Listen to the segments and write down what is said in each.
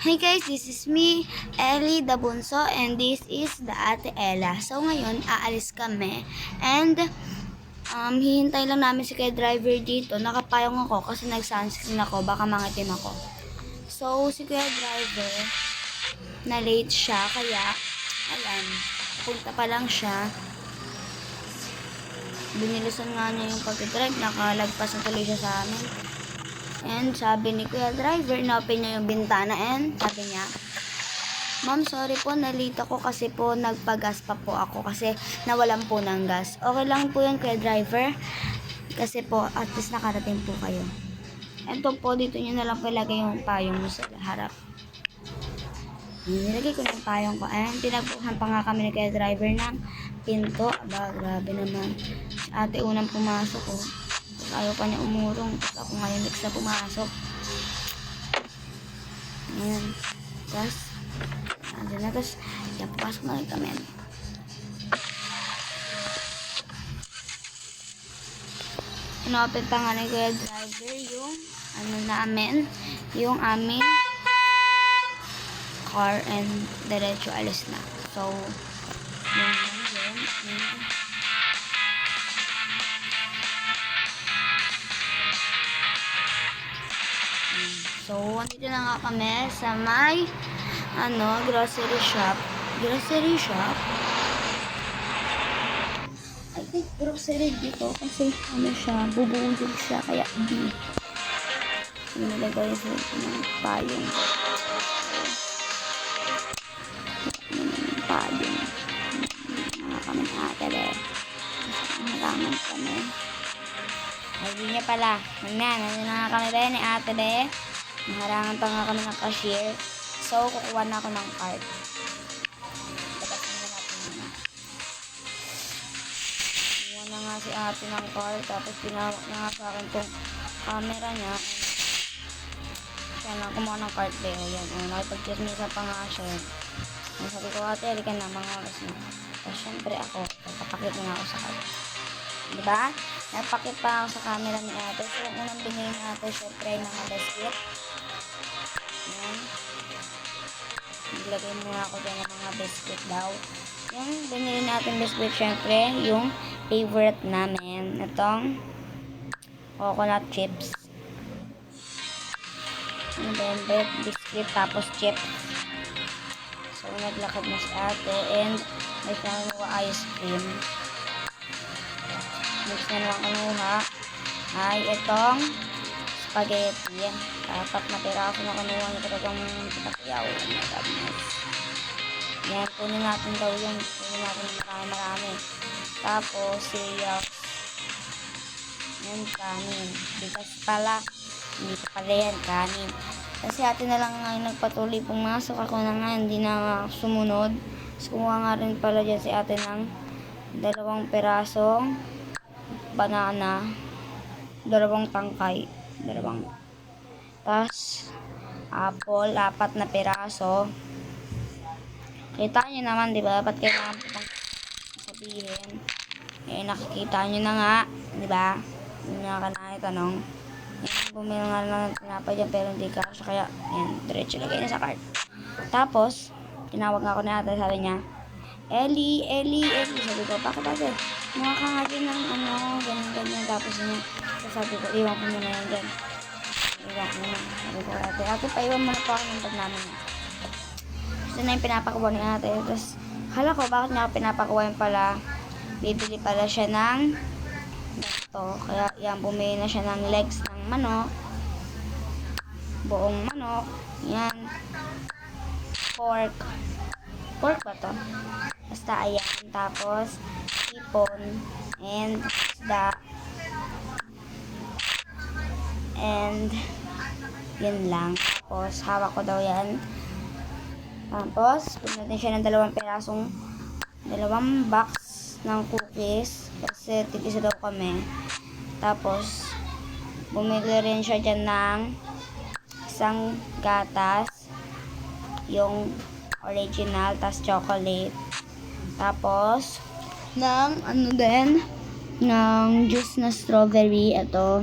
Hi guys, this is me, Ellie the Bunso, and this is the Ate Ella. So ngayon, aalis kami and hihintay lang namin si Kuya Driver dito. Nakapayong ako kasi nag-sunscreen ako, baka mangitim ako. So si Kuya Driver, na late siya, kaya ayan, punta pa lang siya. Binilisan nga niya yung pag-drive, nakalagpas na tuloy siya sa amin. And sabi ni Kuya Driver, inopen niya yung bintana and sabi niya, "Ma'am, sorry po, nalita ko kasi po nagpagas pa po ako kasi nawalan po ng gas." Okay lang po yun, Kuya Driver. Kasi po, at least nakarating po kayo. Ito po, dito niyo na lang palagay yung payong mo sa harap. Nilagay ko yung payong ko. And pinagbuhan pa nga kami ni Kuya Driver ng pinto. Aba, grabe naman. Ate unang pumasok ko. Ayaw pa niya umurong. Tapos ako ngayon next na pumasok. Ayan. Tapos, andun na. Tapos, yan, papasok na rin kami. Inopen pa nga ni Kuya Driver yung yung aming car and diretso alis na. So, yun. So, andito na nga kami sa may grocery shop. Grocery shop? I think grocery dito kasi siya, bubulog siya, kaya hindi. Nilagay sa ng payong. Payong. Mga kami na ate eh. Maraming kami. Hindi niya pala. Nandun na nga kami rin ni ate eh. Naharangan pa nga kami ng cashier. So, kukuha na ako ng card. Tapasin na natin muna. Kukuha na nga si ate ng card. Tapos pinawak na nga sa akin itong camera niya. Kaya na kumuha ng card eh. Ayan. Nakipag-chismisa pa nga siya. Sabi ko, ate, halika na, mga oras na. Tapos syempre ako, papakit na ako sa card. Diba? Napakit pa ako sa camera ni ate. So, yung unang binili ni ate, syempre, ay mga biscuit. Ayan. Naglagay muna ako dyan ng mga biscuit daw. Yung binili natin biscuit, syempre, yung favorite namin. Itong coconut chips. Ano ba yun? Biscuit, tapos chips. So, naglakad na si ate. And, may pinanuwa ice cream. Next na lang kinuha ay itong spaghetti. Apat na piraso na kinuha niya talagang patakiyaw. Oh my God, nice. Yan, kunin natin daw yun. Kunin natin marami. Tapos, cereals. Yan, kanin. Bigas pala. Hindi pa pala yan, kanin. Kasi ate na lang ngayon nagpatuloy pumasok. Ako na nga, hindi na sumunod. Tapos kumuha nga rin pala dyan si ate ng 2 pirasong banana, 2 tangkay, 2. Tapos, apple, 4 na piraso. Kita nyo naman, di ba? Ba't kailangan po pang sabihin? Eh, nakikita nyo na nga, di ba? Hindi nga ka nakitanong. Bumili nga lang ng tinapay dyan, pero hindi ka. So, kaya, yan, diretso lagay na sa cart. Tapos, tinawag nga ako na ate, sabi niya, Ellie. Sabi ko, bakit ate? Mukha ka nga din ng ganyan. Tapos niya, sabi ko, iwan ko muna yan dyan. Iwan ko muna. Sabi ko, ate, paiwan mo na po ako ng bag namin. Gusto na yung pinapakuha ni ate. Tapos, hala ko, bakit niya ako pinapakuha yung pala? Bibili pala siya ng ganito. Kaya, yan, bumili na siya ng legs ng manok. Buong manok. Yan. Pork ba to? Basta ayan. Tapos, hipon and isda. And, yun lang. Tapos, hawak ko daw yan. Tapos, punutin siya ng 2 pirasong 2 box ng cookies. Kasi, tig-isa daw kami. Tapos, bumili rin siya dyan ng isang gatas. Yung original, tas chocolate. Tapos, ng juice na strawberry. Ito.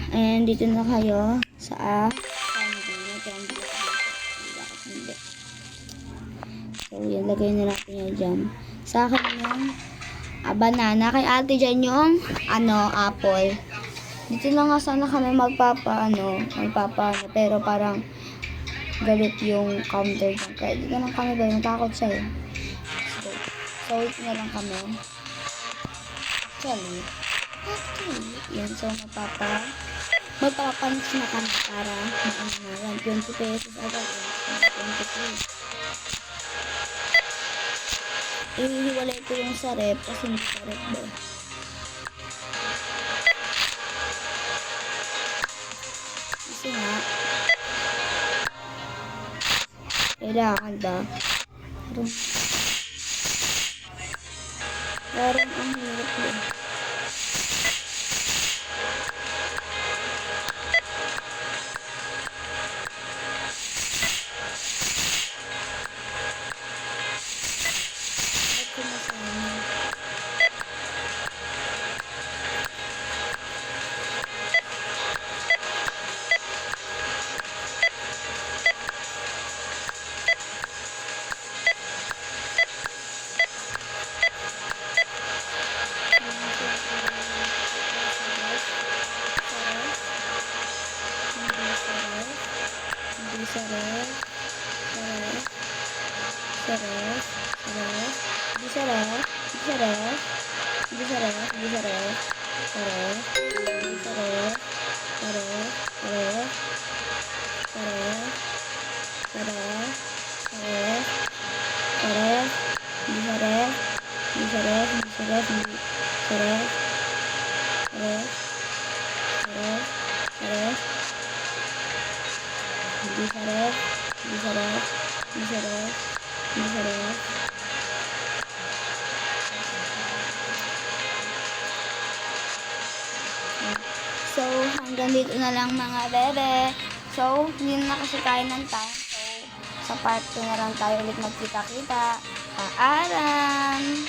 And dito na kayo sa candy. May candy ako dito. Bakit hindi? So, yan. Lagay na natin yan dyan. Sa akin yung banana. Kay ate dyan yung apple. Dito na nga sana kami magpapa. Pero parang galit yung counter dyan. Kaya dito lang kami ba, natakot siya eh. So wait na lang kami. Actually, yun. So, magpapapunch na kami para yan, 20 pesos agad. 23. Ihiwalay ko yung sa rep kasi hindi sa rep ba. Kasi nga, kailangan ba? Parang ang hirap eh. So, hanggang dito na lang mga bebe. So, hindi na kasi tayo ng time. So, sa part 2 na lang tayo ulit magkita-kita. Paalam!